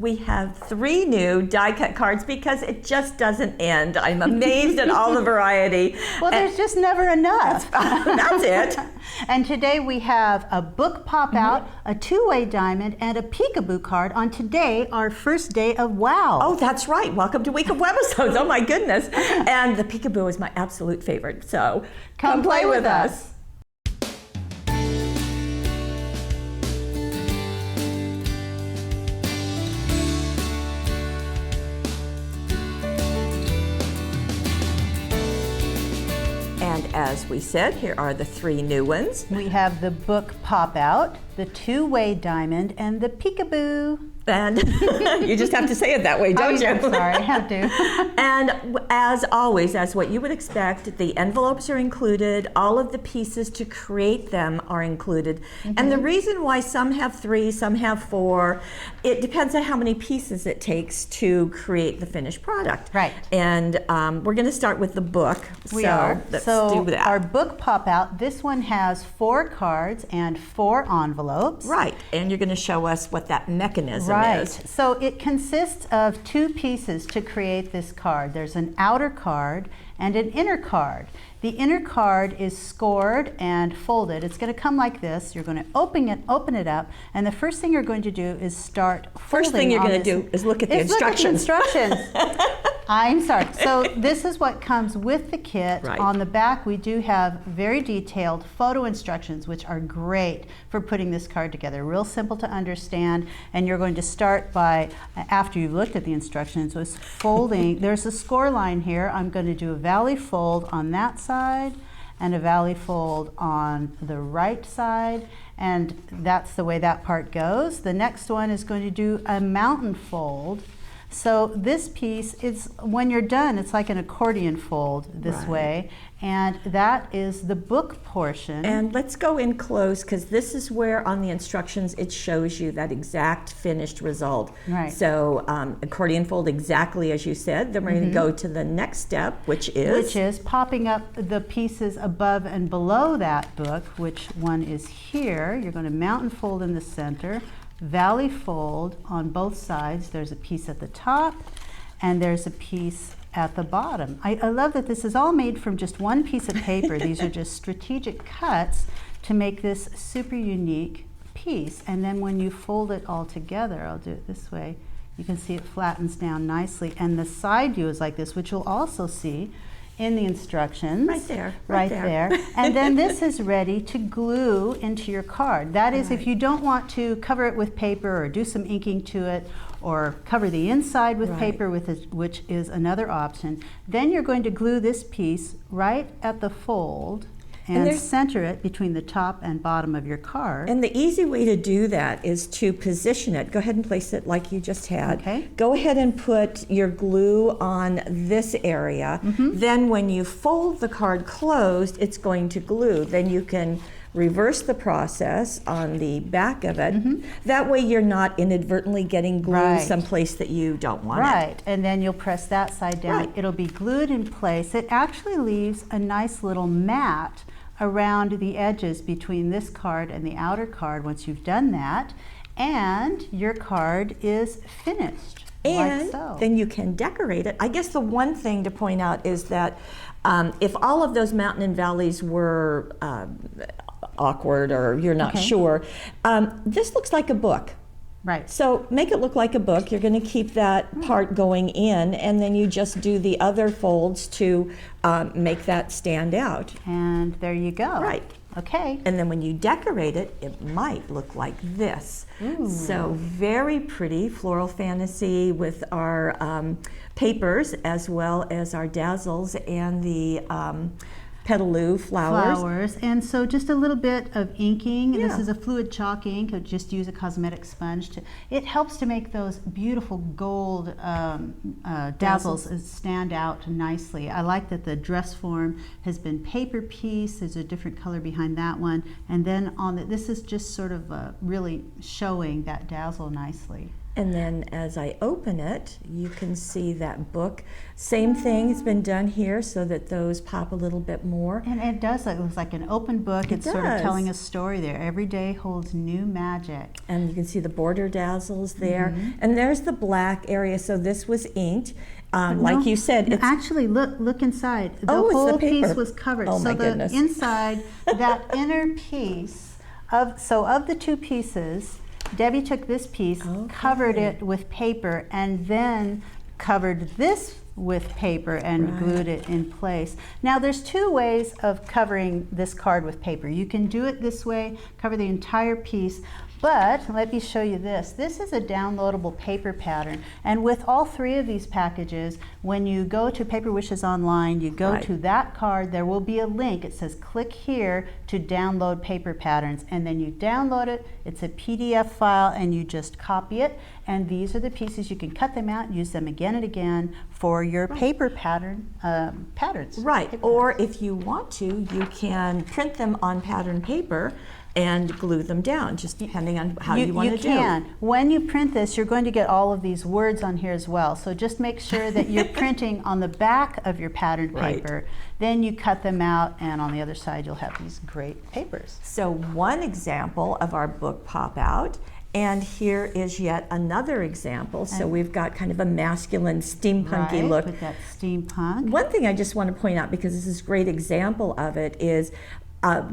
we have 3 new die-cut cards because it just doesn't end. I'm amazed at all the variety. Well, there's just never enough. That's it. And today we have a book pop-out, a 2-way diamond, and a peekaboo card on today, our first day of WOW. Oh, that's right. Welcome to Week of Webisodes. Oh my goodness. And the peekaboo is my absolute favorite. So come play with us. And as we said, here are the 3 new ones. We have the book pop-out, the 2-way diamond, and the peekaboo. And you just have to say it that way, don't you? I'm sorry, I have to. And as always, as what you would expect, the envelopes are included, all of the pieces to create them are included. And the reason why some have 3, some have 4, it depends on how many pieces it takes to create the finished product. Right. And we're going to start with the book. We are. Let's so do that. Our book pop-out, this one has 4 cards and 4 envelopes. Right, and you're going to show us what that mechanism Right. is. So it consists of 2 pieces to create this card. There's an outer card and an inner card. The inner card is scored and folded. It's going to come like this. You're going to open it up, and the first thing you're going to do is start folding. First thing you're going to do is look at the instructions. I'm sorry. So this is what comes with the kit. Right. On the back, we do have very detailed photo instructions, which are great for putting this card together. Real simple to understand, and you're going to start by, after you've looked at the instructions, was folding. There's a score line here. I'm going to do a valley fold on that side and a valley fold on the right side, and that's the way that part goes. The next one is going to do a mountain fold. So this piece is, when you're done, it's like an accordion fold this way, and that is the book portion. And let's go in close, because this is where on the instructions it shows you that exact finished result. Right. So accordion fold exactly as you said. Then we're going to go to the next step, which is popping up the pieces above and below that book, which one is here. You're going to mountain fold in the center, valley fold on both sides. There's a piece at the top and there's a piece at the bottom. I love that this is all made from just one piece of paper. These are just strategic cuts to make this super unique piece. And then when you fold it all together, I'll do it this way, you can see it flattens down nicely. And the side view is like this, which you'll also see in the instructions. Right there. And then this is ready to glue into your card. That is, if you don't want to cover it with paper or do some inking to it or cover the inside with paper, which is another option, then you're going to glue this piece right at the fold and center it between the top and bottom of your card. And the easy way to do that is to position it. Go ahead and place it like you just had. Okay. Go ahead and put your glue on this area. Then when you fold the card closed, it's going to glue. Then you can reverse the process on the back of it. That way you're not inadvertently getting glue someplace that you don't want it. And then you'll press that side down. It'll be glued in place. It actually leaves a nice little mat around the edges between this card and the outer card once you've done that, and your card is finished. And like so. Then you can decorate it. I guess the one thing to point out is that if all of those mountain and valleys were awkward or you're not sure, this looks like a book. Right. So make it look like a book. You're going to keep that part going in, and then you just do the other folds to make that stand out. And there you go. Right. Okay. And then when you decorate it, it might look like this. So very pretty floral fantasy with our papers as well as our dazzles and the petaloo flowers. And so just a little bit of inking. This is a fluid chalk ink. Just use a cosmetic sponge. It helps to make those beautiful gold dazzles stand out nicely. I like that the dress form has been paper piece. There's a different color behind that one. And then on this is just sort of really showing that dazzle nicely. And then as I open it, you can see that book. Same thing has been done here so that those pop a little bit more. And it does, it looks like an open book. It's sort of telling a story there. Every day holds new magic. And you can see the border dazzles there. And there's the black area, so this was inked. Like you said, it's actually look inside. The it's whole the paper. piece was covered. Oh, so my the goodness. inside, that inner piece of the two pieces, Debbie took this piece, covered it with paper, and then covered this with paper and glued it in place. Now there's two ways of covering this card with paper. You can do it this way, cover the entire piece, but let me show you this. This is a downloadable paper pattern, and with all three of these packages, when you go to Paper Wishes online, you go to that card, there will be a link. It says click here to download paper patterns, and then you download it. It's a PDF file, and you just copy it, and these are the pieces. You can cut them out and use them again and again for your paper pattern patterns. Right, Paper or patterns. if you want to, you can print them on pattern paper and glue them down, just depending on how you want to do. You can. When you print this, you're going to get all of these words on here as well. So just make sure that you're printing on the back of your patterned paper. Then you cut them out, and on the other side, you'll have these great papers. So one example of our book pop out, and here is yet another example. So we've got kind of a masculine steampunky look. With that steampunk. One thing I just want to point out, because this is a great example of it, is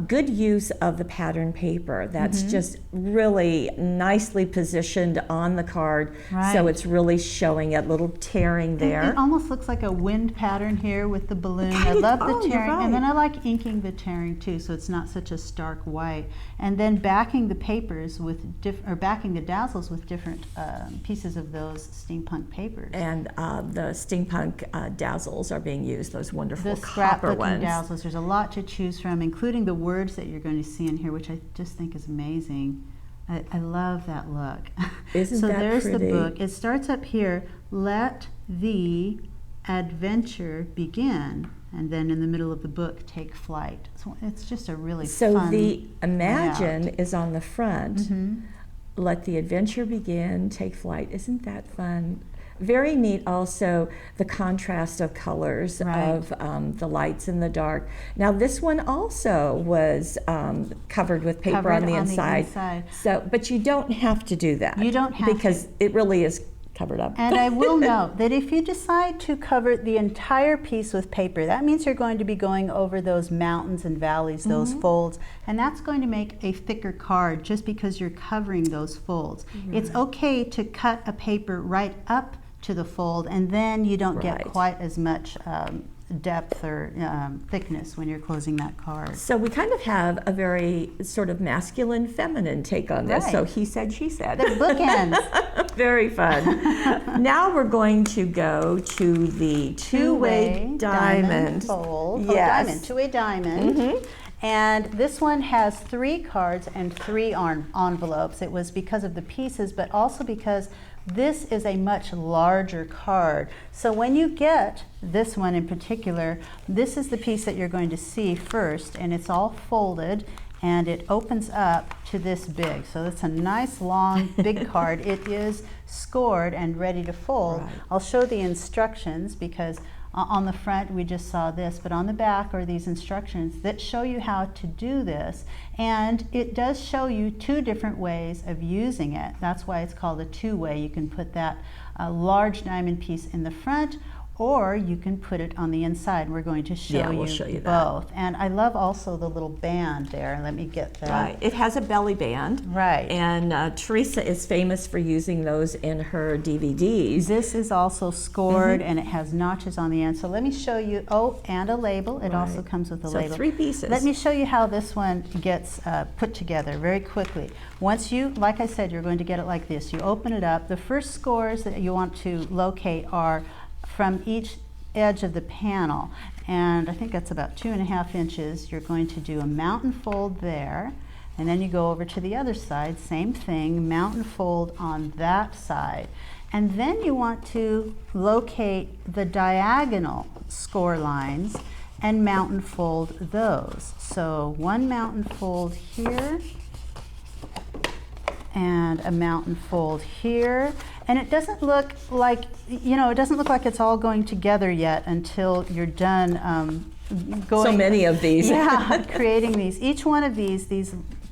good use of the pattern paper. That's just really nicely positioned on the card, so it's really showing a little tearing there. It almost looks like a wind pattern here with the balloon. I love the tearing, and then I like inking the tearing too, so it's not such a stark white. And then backing the papers with backing the dazzles with different pieces of those steampunk papers. And the steampunk dazzles are being used, those wonderful The copper scrapbooking ones. dazzles. There's a lot to choose from, including the words that you're going to see in here, which I just think is amazing. I love that look. Isn't so that there's pretty? the book. It starts up here, let the adventure begin, and then in the middle of the book, take flight. So it's just a really So fun the imagine layout. is on the front. Let the adventure begin, take flight. Isn't that fun? Very neat also, the contrast of colors of the lights and the dark. Now this one also was covered with paper on the inside. So, but you don't have to do that. You don't have because it really is covered up. And I will note that if you decide to cover the entire piece with paper, that means you're going to be going over those mountains and valleys, those folds, and that's going to make a thicker card just because you're covering those folds. It's okay to cut a paper right up to the fold, and then you don't get quite as much depth or thickness when you're closing that card. So we kind of have a very sort of masculine, feminine take on this. So he said, she said. The bookends. Very fun. Now we're going to go to the two-way diamond fold. Yes. Diamond, two-way diamond. And this one has 3 cards and 3 envelopes. It was because of the pieces, but also because this is a much larger card. So when you get this one in particular, this is the piece that you're going to see first, and it's all folded, and it opens up to this big. So it's a nice long big card. It is scored and ready to fold. I'll show the instructions because on the front we just saw this, but on the back are these instructions that show you how to do this, and it does show you 2 different ways of using it. That's why it's called a two-way. You can put that large diamond piece in the front, or you can put it on the inside. We're going to show you both. And I love also the little band there. Let me get that. Right. It has a belly band. Right. And Teresa is famous for using those in her DVDs. This is also scored, and it has notches on the end. So let me show you, and a label. It also comes with a label. So 3 pieces. Let me show you how this one gets put together very quickly. Once you, like I said, you're going to get it like this. You open it up. The first scores that you want to locate are from each edge of the panel, and I think that's about 2.5 inches. You're going to do a mountain fold there, and then you go over to the other side, same thing, mountain fold on that side, and then you want to locate the diagonal score lines and mountain fold those. So one mountain fold here, and a mountain fold here. And it doesn't look like, you know, it doesn't look like it's all going together yet until you're done going. So many of these. Yeah, creating these. Each one of these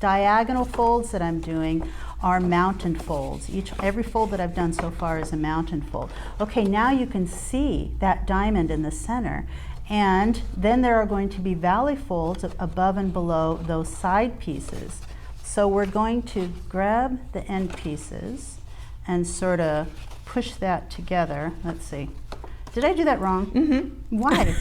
diagonal folds that I'm doing are mountain folds. Every fold that I've done so far is a mountain fold. Okay, now you can see that diamond in the center. And then there are going to be valley folds above and below those side pieces. So we're going to grab the end pieces and sort of push that together. Let's see. Did I do that wrong? Mm-hmm. Why?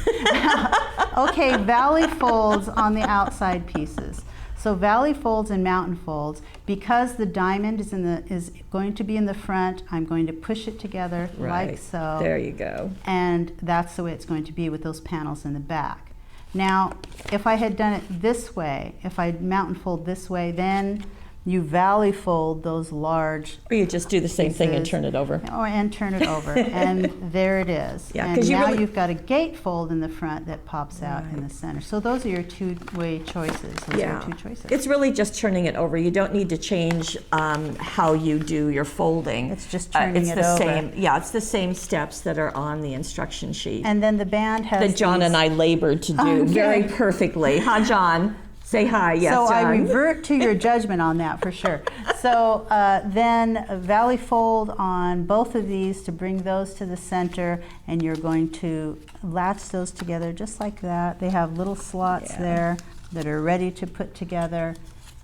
Okay, valley folds on the outside pieces. So valley folds and mountain folds. Because the diamond is going to be in the front, I'm going to push it together like so. There you go. And that's the way it's going to be with those panels in the back. Now, if I had done it this way, if I mountain fold this way, then you valley fold those large Or you just do the same thing and turn it over. And turn it over, and there it is. Yeah, and now really, you've got a gatefold in the front that pops out in the center. So those are your two-way choices. Those are your two choices. It's really just turning it over. You don't need to change how you do your folding. It's just turning it over. Same, yeah, it's the same steps that are on the instruction sheet. And then the band has that John and I labored to do very perfectly. Huh, John? Say hi, yes, so John. I revert to your judgment on that for sure. So then a valley fold on both of these to bring those to the center, and you're going to latch those together just like that. They have little slots there that are ready to put together,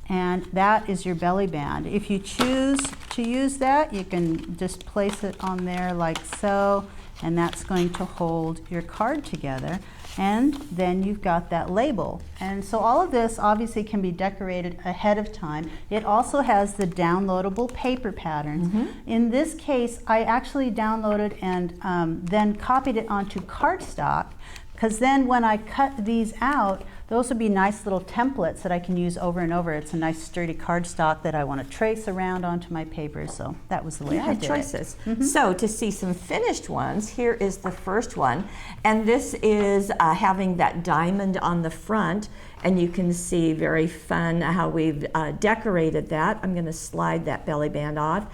and that is your belly band. If you choose to use that, you can just place it on there like so, and that's going to hold your card together. And then you've got that label. And so all of this obviously can be decorated ahead of time. It also has the downloadable paper patterns. In this case, I actually downloaded and then copied it onto cardstock, because then when I cut these out, those would be nice little templates that I can use over and over. It's a nice sturdy cardstock that I want to trace around onto my paper. So that was the way I did choices. it. So to see some finished ones, here is the first one. And this is having that diamond on the front. And you can see very fun how we've decorated that. I'm going to slide that belly band off.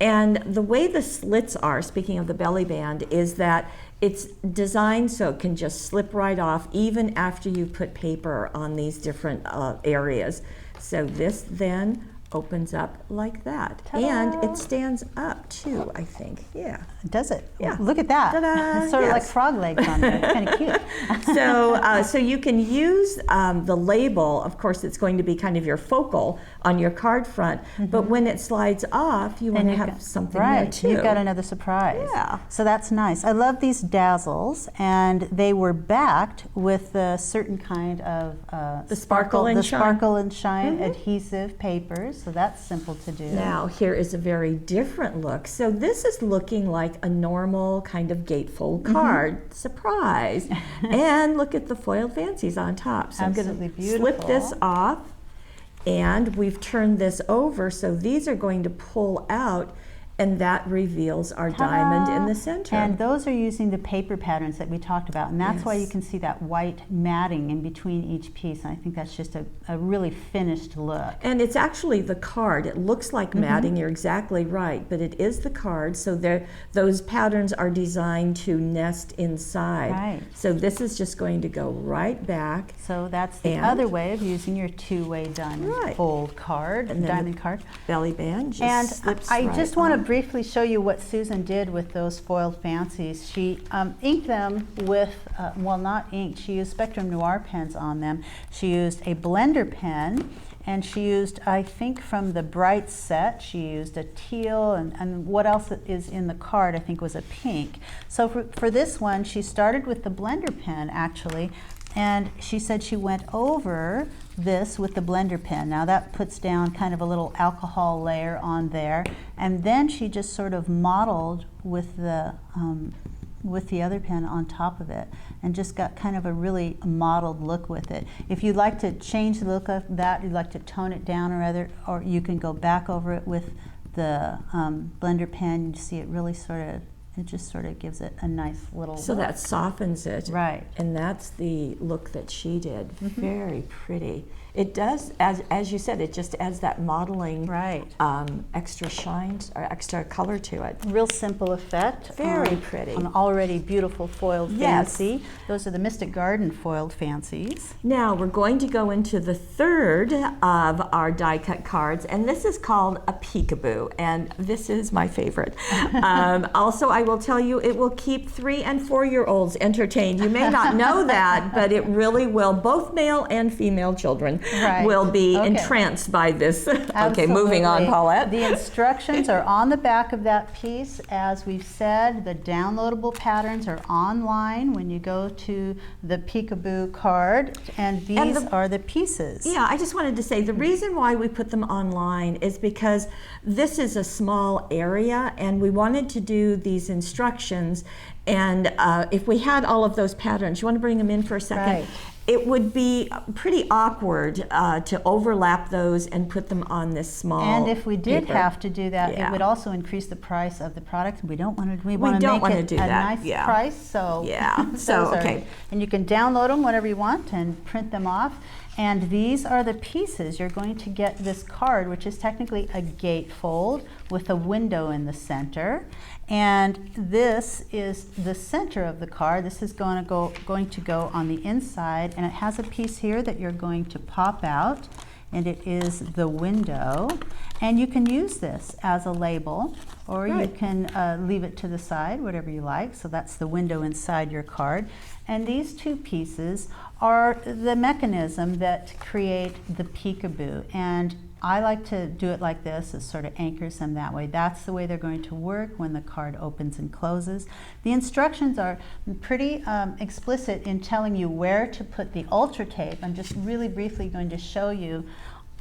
And the way the slits are, speaking of the belly band, is that it's designed so it can just slip right off even after you put paper on these different areas. So this then opens up like that. Ta-da. And it stands up too, I think. Yeah. Does it? Yeah. Look at that. Ta-da. It's sort of like frog legs on there. It's kind of cute. So you can use the label. Of course, it's going to be kind of your focal on your card front. But when it slides off, you want to have something there too. You've got another surprise. Yeah. So that's nice. I love these dazzles, and they were backed with a certain kind of sparkle and shine adhesive papers. So that's simple to do. Now here is a very different look. So this is looking like a normal kind of gatefold card. Surprise! And look at the foiled fancies on top. So absolutely beautiful. Slip this off, and we've turned this over, so these are going to pull out, and that reveals our diamond in the center. And those are using the paper patterns that we talked about, and that's why you can see that white matting in between each piece. And I think that's just a really finished look. And it's actually the card. It looks like matting, you're exactly right, but it is the card, so those patterns are designed to nest inside. Right. So this is just going to go right back. So that's the other way of using your two-way diamond fold card, and then diamond card. Belly band just And slips I right just want to on. briefly show you what Susan did with those foiled fancies. She inked them with, well, not inked, she used Spectrum Noir pens on them. She used a blender pen, and she used, I think from the Bright set, she used a teal, and what else is in the card I think was a pink. So for this one, she started with the blender pen actually, and she said she went over this with the blender pen. Now that puts down kind of a little alcohol layer on there, and then she just sort of modeled with the other pen on top of it, and just got kind of a really modeled look with it. If you'd like to change the look of that, you'd like to tone it down or you can go back over it with the blender pen. You see it really it just sort of gives it a nice little So look. that softens it. Right. And that's the look that she did. Very pretty. It does, as you said, it just adds that modeling, Right. Extra shine or extra color to it. Real simple effect. Very pretty. An already beautiful foiled Yes. fancy. Those are the Mystic Garden foiled fancies. Now we're going to go into the third of our die cut cards, and this is called a peekaboo, and this is my favorite. Also, I will tell you, it will keep 3- and 4-year-olds entertained. You may not know that, but it really will. Both male and female children will be entranced by this. Okay, moving on, Paulette. The instructions are on the back of that piece. As we've said, the downloadable patterns are online when you go to the peekaboo card, and these are the pieces. Yeah, I just wanted to say the reason why we put them online is because this is a small area, and we wanted to do these instructions, and if we had all of those patterns, you want to bring them in for a second? Right. It would be pretty awkward to overlap those and put them on this small And if we did paper. have to do that, Yeah. it would also increase the price of the product. We don't want to. We don't want to wanna make it do a that, nice yeah. price. So Yeah. So, those okay. And you can download them whenever you want and print them off. And these are the pieces. You're going to get this card, which is technically a gatefold with a window in the center. And this is the center of the card. This is going to go on the inside, and it has a piece here that you're going to pop out, and it is the window. And you can use this as a label, or you can leave it to the side, whatever you like. So that's the window inside your card. And these two pieces are the mechanism that create the peekaboo. And I like to do it like this. It sort of anchors them that way. That's the way they're going to work when the card opens and closes. The instructions are pretty explicit in telling you where to put the Ultra Tape. I'm just really briefly going to show you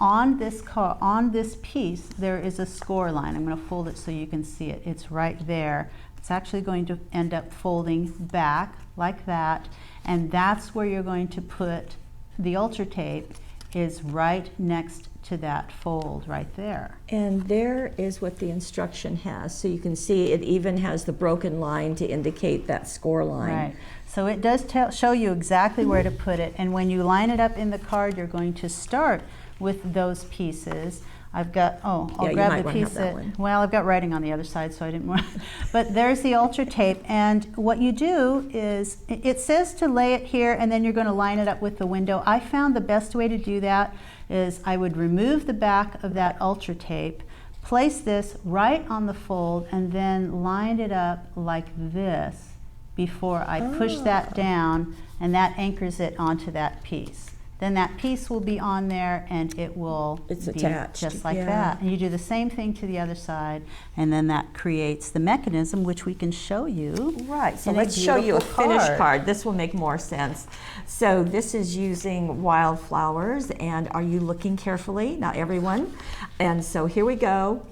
on this piece there is a score line. I'm going to fold it so you can see it. It's right there. It's actually going to end up folding back like that, and that's where you're going to put the Ultra Tape, is right next to that fold right there. And there is what the instruction has. So you can see it even has the broken line to indicate that score line. Right. So it does show you exactly where to put it, and when you line it up in the card, you're going to start with those pieces. I've got, I'll grab the piece well, I've got writing on the other side, so I didn't want but there's the Ultra Tape, and what you do is, it says to lay it here, and then you're going to line it up with the window. I found the best way to do that is I would remove the back of that Ultra Tape, place this right on the fold, and then line it up like this before I push that down, and that anchors it onto that piece. Then that piece will be on there, and it will be attached, just like that. And you do the same thing to the other side, and then that creates the mechanism, which we can show you. Right, so let's show you a finished card. This will make more sense. So this is using wildflowers, and are you looking carefully? Not everyone. And so here we go.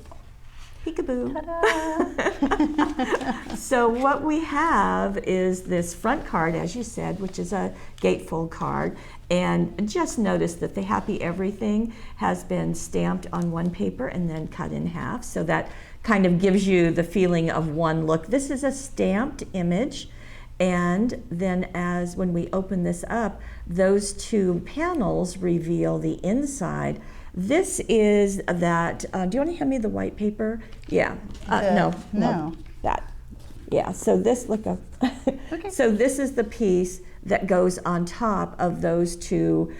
Peekaboo. So what we have is this front card, as you said, which is a gatefold card. And just notice that the Happy Everything has been stamped on one paper and then cut in half. So that kind of gives you the feeling of one look. This is a stamped image. And then when we open this up, those two panels reveal the inside. This is that, do you want to hand me the white paper? Yeah, no, that. Yeah, so this, look up. Okay. So this is the piece that goes on top of those two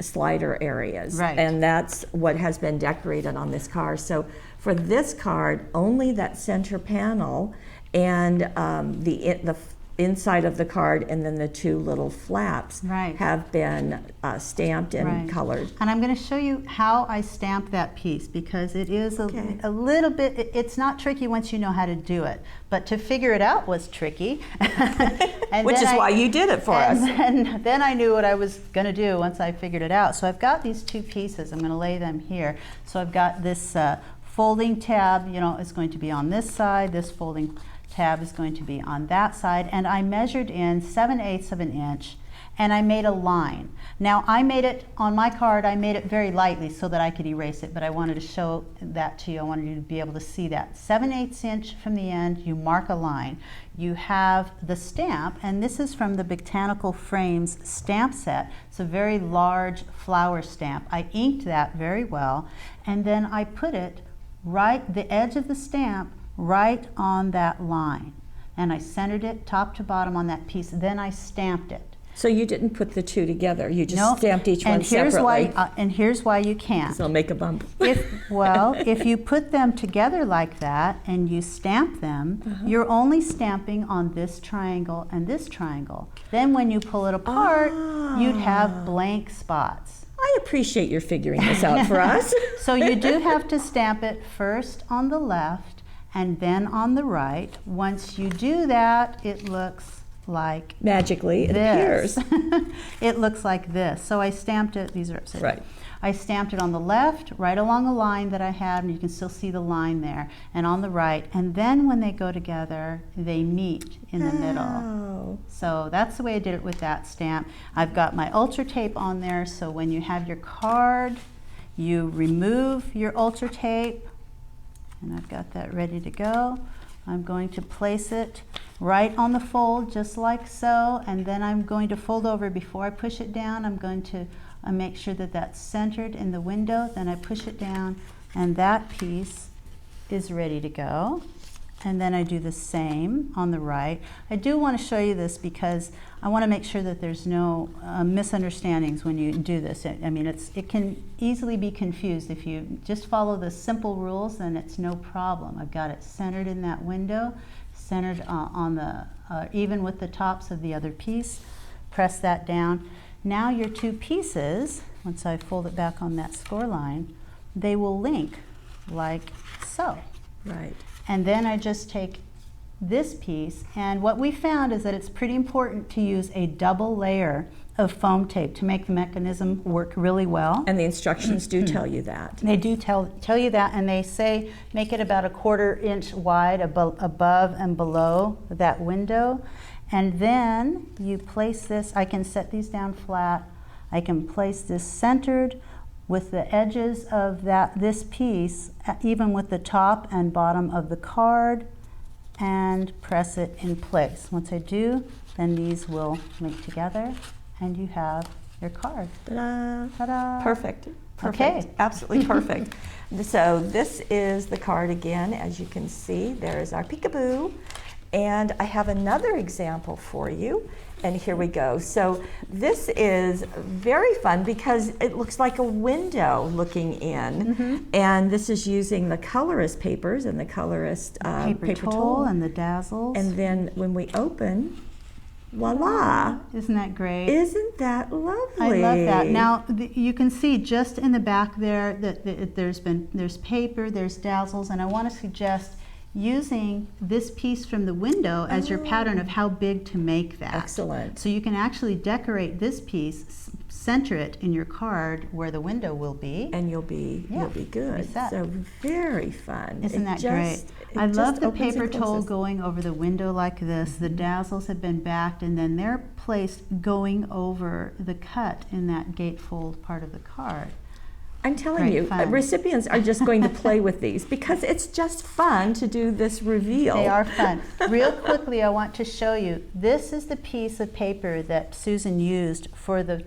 slider areas. Right. And that's what has been decorated on this card. So for this card, only that center panel and the inside of the card, and then the two little flaps have been stamped and colored. And I'm going to show you how I stamped that piece, because it is a little bit, it's not tricky once you know how to do it, but to figure it out was tricky. And which is why you did it for us. And then I knew what I was going to do once I figured it out. So I've got these two pieces. I'm going to lay them here. So I've got this folding tab, it's going to be on this side. This folding tab is going to be on that side, and I measured in 7/8 of an inch, and I made a line. Now I made it, on my card, I made it very lightly so that I could erase it, but I wanted to show that to you. I wanted you to be able to see that. 7/8 inch from the end, you mark a line. You have the stamp, and this is from the Botanical Frames stamp set. It's a very large flower stamp. I inked that very well, and then I put it right, the edge of the stamp, right on that line. And I centered it top to bottom on that piece, then I stamped it. So you didn't put the two together, you just Nope. stamped each one And here's separately. and here's why you can't. So I'll make a bump. If you put them together like that and you stamp them, you're only stamping on this triangle and this triangle. Then when you pull it apart, you'd have blank spots. I appreciate your figuring this out for us. So you do have to stamp it first on the left and then on the right. Once you do that, it looks like Magically, it appears. It looks like this. So I stamped it, these are upside down. Right. I stamped it on the left, right along a line that I had, and you can still see the line there, and on the right. And then when they go together, they meet in the middle. So that's the way I did it with that stamp. I've got my Ultra Tape on there, so when you have your card, you remove your Ultra Tape, and I've got that ready to go. I'm going to place it right on the fold, just like so, and then I'm going to fold over before I push it down. I'm going to make sure that that's centered in the window, then I push it down, and that piece is ready to go. And then I do the same on the right. I do want to show you this because I want to make sure that there's no misunderstandings when you do this. I mean, it can easily be confused. If you just follow the simple rules, then it's no problem. I've got it centered in that window, centered on the, even with the tops of the other piece. Press that down. Now your two pieces, once I fold it back on that score line, they will link like so. Right. And then I just take this piece, and what we found is that it's pretty important to use a double layer of foam tape to make the mechanism work really well. And the instructions do tell you that. They do tell you that, and they say make it about 1/4 inch wide above and below that window. And then you place this, I can set these down flat, I can place this centered with the edges of this piece, even with the top and bottom of the card, and press it in place. Once I do, then these will link together, and you have your card. Ta-da. Ta-da. Perfect. Perfect. Okay. Absolutely perfect. So this is the card again, as you can see. There's our peekaboo. And I have another example for you. And here we go. So this is very fun because it looks like a window looking in. And this is using the colorist papers and the colorist paper tool and the dazzles. And then when we open, voila. Isn't that great? Isn't that lovely? I love that. Now you can see just in the back there that there's paper, there's dazzles, and I want to suggest using this piece from the window as your pattern of how big to make that. Excellent. So you can actually decorate this piece, center it in your card where the window will be. And you'll be good. So very fun. Isn't that great? I love the paper toll going over the window like this. The dazzles have been backed, and then they're placed going over the cut in that gatefold part of the card. I'm telling you, recipients are just going to play with these because it's just fun to do this reveal. They are fun. Real quickly, I want to show you. This is the piece of paper that Susan used for the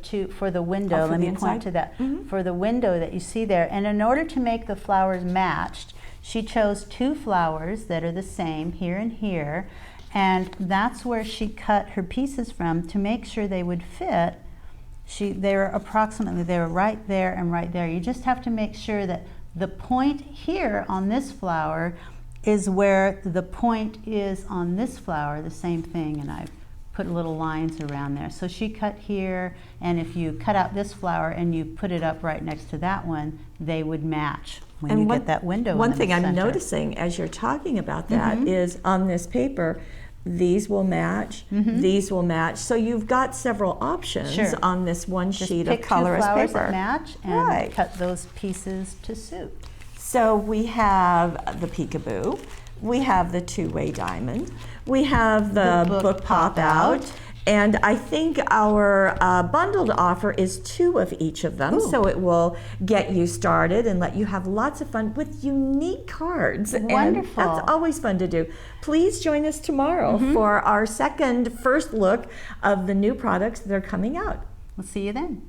window. Let me point to that. For the window that you see there. And in order to make the flowers matched, she chose 2 flowers that are the same here and here. And that's where she cut her pieces from to make sure they would fit. They were right there and right there. You just have to make sure that the point here on this flower is where the point is on this flower, the same thing, and I've put little lines around there. So she cut here, and if you cut out this flower and you put it up right next to that one, they would match when you get that window. One thing I'm noticing as you're talking about that is on this paper, these will match, these will match. So you've got several options on this one sheet of colorist paper. Just pick 2 flowers that match and cut those pieces to suit. So we have the peekaboo, we have the 2-way diamond, we have the book pop out, And I think our bundled offer is 2 of each of them, Ooh. so it will get you started and let you have lots of fun with unique cards. Wonderful. And that's always fun to do. Please join us tomorrow for our first look of the new products that are coming out. We'll see you then.